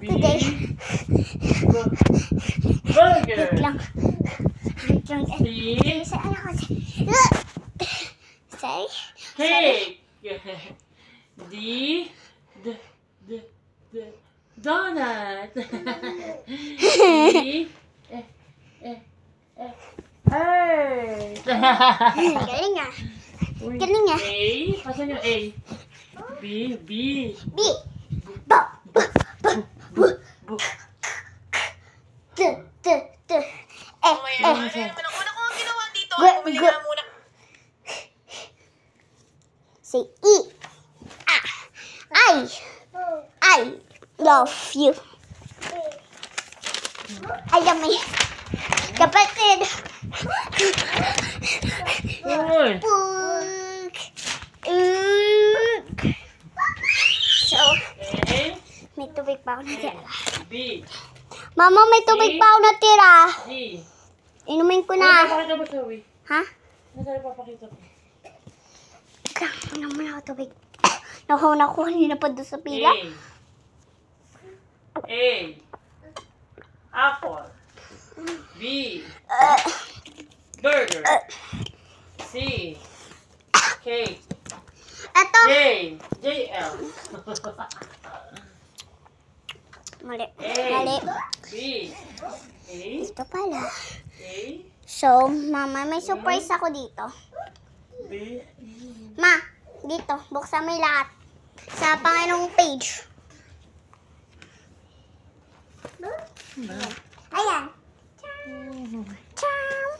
Today. Burger. Wait lang. C. Say. Cake. D. Donut. E. Hey. Galing ah. Galing ah. A. Asan yung A? B. B. Bo. T. Ano naman ang una kong ginawa dito? Bumili na muna. Say E. I love you. Alam mo kapatid. Uy. So, A. may tubig pa ako natira. B. Mama, may tubig pa ako natira. G. Inumin ko Ano na. papakita mo, Zoe? Ha? Ano sa'yo papakita ko? Ika, ano mo na ako tubig. Nakuha na ko kanina pa doon sa pila. A. Apple. B. Burger. C. Cake. Eto. J. JL. Mali. A. Mali. B. A. Ito pala. A. So, mama, may surprise ako dito. B. Ma, dito. Buksan mo yung lahat. Sa pangalong page. Ayan. Charm.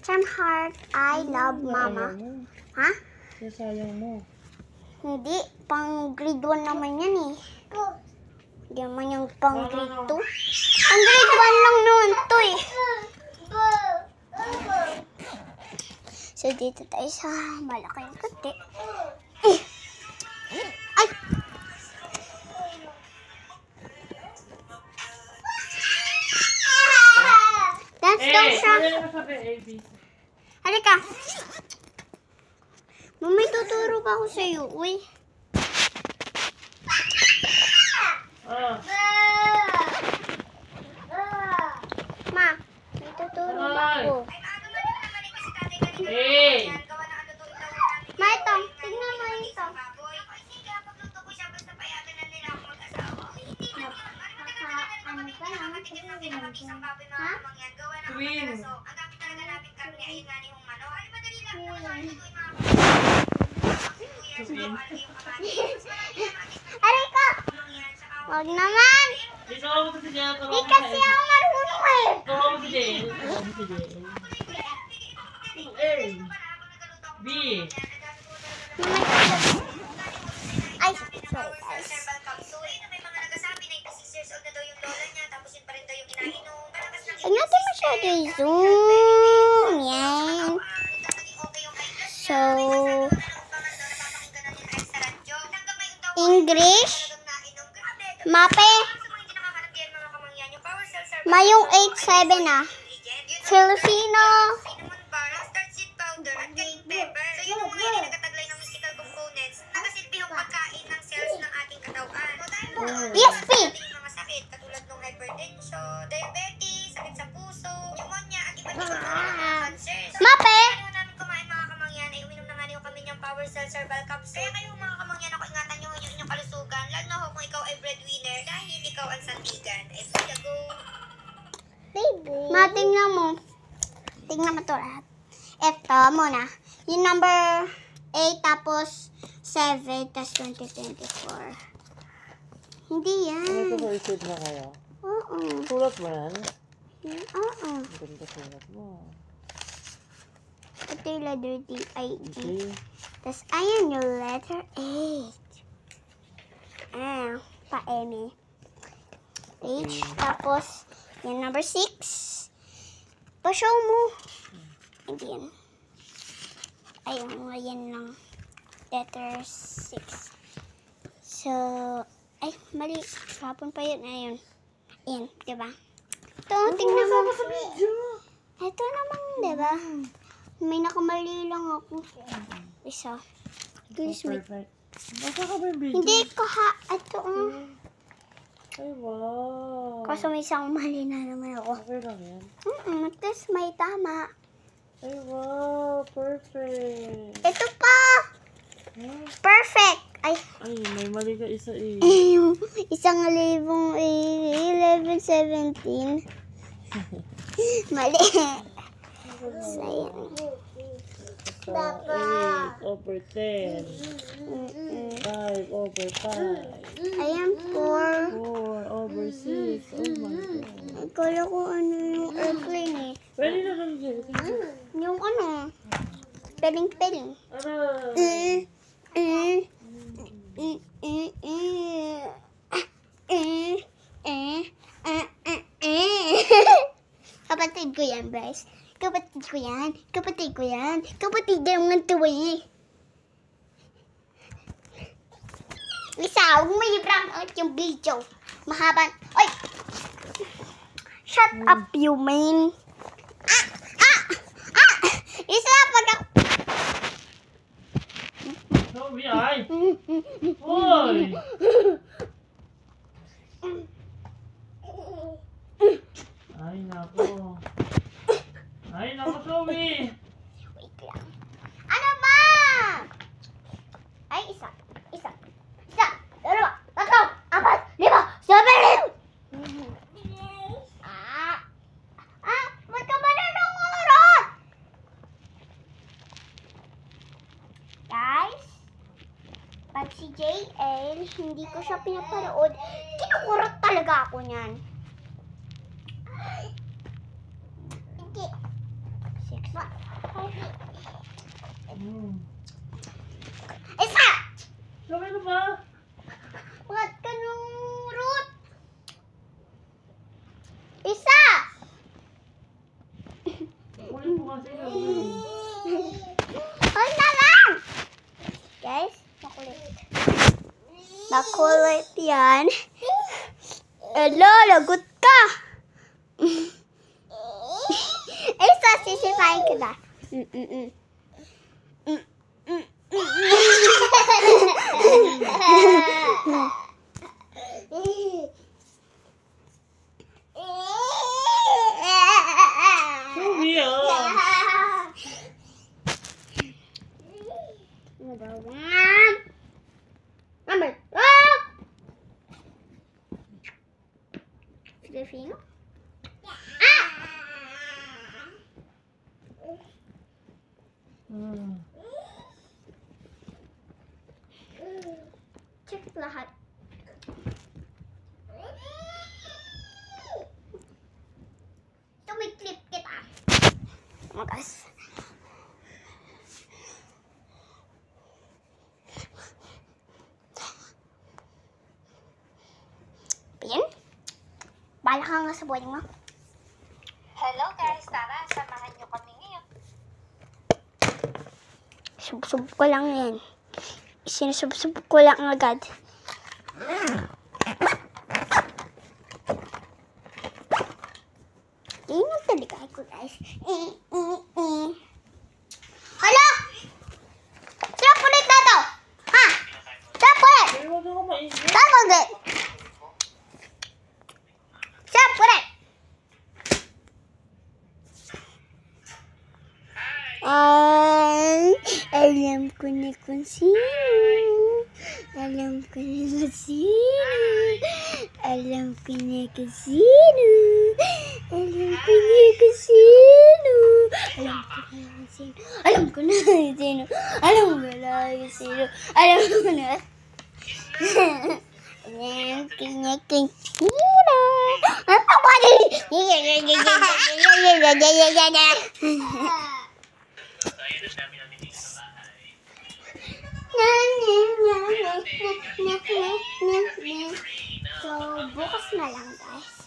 Charm heart. I love mama. Ha? Sayang mo. Hindi. Pang grade 1 naman yan eh. Hindi naman yung pang grade 2. Pang grade 1 lang noon to eh. So, dito tayo sa malaking kati. Ay! Dance daw siya. Halika. Mami, tuturo pa ako sa'yo. Uy. Ma, may tuturo pa ako. Hey! Ma, ito. Tignan mo ito. Ano ka lang? Ha? Twin! Halika. Wag naman. Ito ako sa siya. Di kasi ako marunong eh. Ito ako si Jay. A. B. Ay, sorry guys. Huwag natin masyado i-zoom. Yan. So, English. Mape. Mayong 8-7 ah. Filipino. ESP. Katulad ng hypertension, diabetes, sakit sa puso, pneumonia, at iba't ibang cancers. Mape. Namin kumain mga kamangyan ay uminom na nga niyo kami ng Power Cell Herbal Capsule. Kaya kayo mga kamangyan, ako ingatan niyo yung inyong kalusugan. Lalo na kung ikaw ay breadwinner dahil ikaw ang sandigan. Ay buya go! Baby. Ma, tingnan mo. Tingnan mo ito lahat. Ito muna. Yung number 8 tapos 7 tapos 2024. Hindi yan. Ano ito sa isip na kaya? Oo. Sulat mo yan? Oo. Ganda sulat mo. Ito yung letter D, I, E. Okay. Tapos, ayan yung letter H. Pa-M. H. Tapos, yung number 6. Pa-show mo. Hindi yan. Ayun, ayan lang. Letter 6. So, ay, mali. Hapon pa yun. Ayun. Ayan, diba? Ito, tingnan mo. Ito naman, diba? May nakamali lang ako. Isa. Please, wait. Basta ka ba yung video? Hindi ko ha. Ito. Ay, wow. Kaso may isang mali na naman ako. Okay lang yan. Tapos may tama. Ay, wow. Perfect. Ito pa. Huh? Perfect. Ay. Ay, may mali ka isa eh. Yung isang 11, 17. Mali. Sayang. So, 8 over 10. 5 over 5. Ayan, 4. 4 over 6. Oh my God. Akala ko ano yung airplane eh. Pwede na kami dyan. Yung ano, peling-peling. Aray. Kapatid ko yan, guys. Kapatid ko yan. Kapatid ko yan. Kapatid naman ito eh. Isa, huwag mo i-prank out yung video. Mahaban. Oy! Shut up, you man. Isa, pag ako... Zoe, ay! Hoy! Ay, nako. Ay, nako, Zoe! Wait lang. Ano ba? Ay, isa. Dalawa. Tatlo. Apat. 5. 7. Ba't ka ba nanungurat? Guys, pag si JL, hindi ko siya pinapanood, kinukurat talaga ako niyan. Hindi. 6. Isa! Zoe, ano ba? Ba't ka nungurot? Isa! Kulit mo kasi Zoe. Ay na lang! Guys, makulit. Makulit yan. Elo, lagot ka! Isa, sisipain ko na. Zoe, ah! Number 12. Filipino? Check lahat. Tumiclip kita. Magas. Pin? Bala ka nga sa buhay mo. Hello guys, tara, samahan niyo kami ngayon. Sub-sub ko lang yan. Sinusub-sub ko lang agad. Yan yung talikay ko, guys. Hala! Sarap ulit na to! Ha? Sarap ulit! Ay, huwag ako mainit. Sarap ulit! Sarap ulit! Ay, alam ko na kung sino. Alam ko na kung sino. Alam ko na kung sino. Alam ko na kung sino. Alam ko na kung sino. Alam ko na kung sino. Alam ko na. Alam ko na kung sino. Ano ba rin? So, bukas na lang, guys.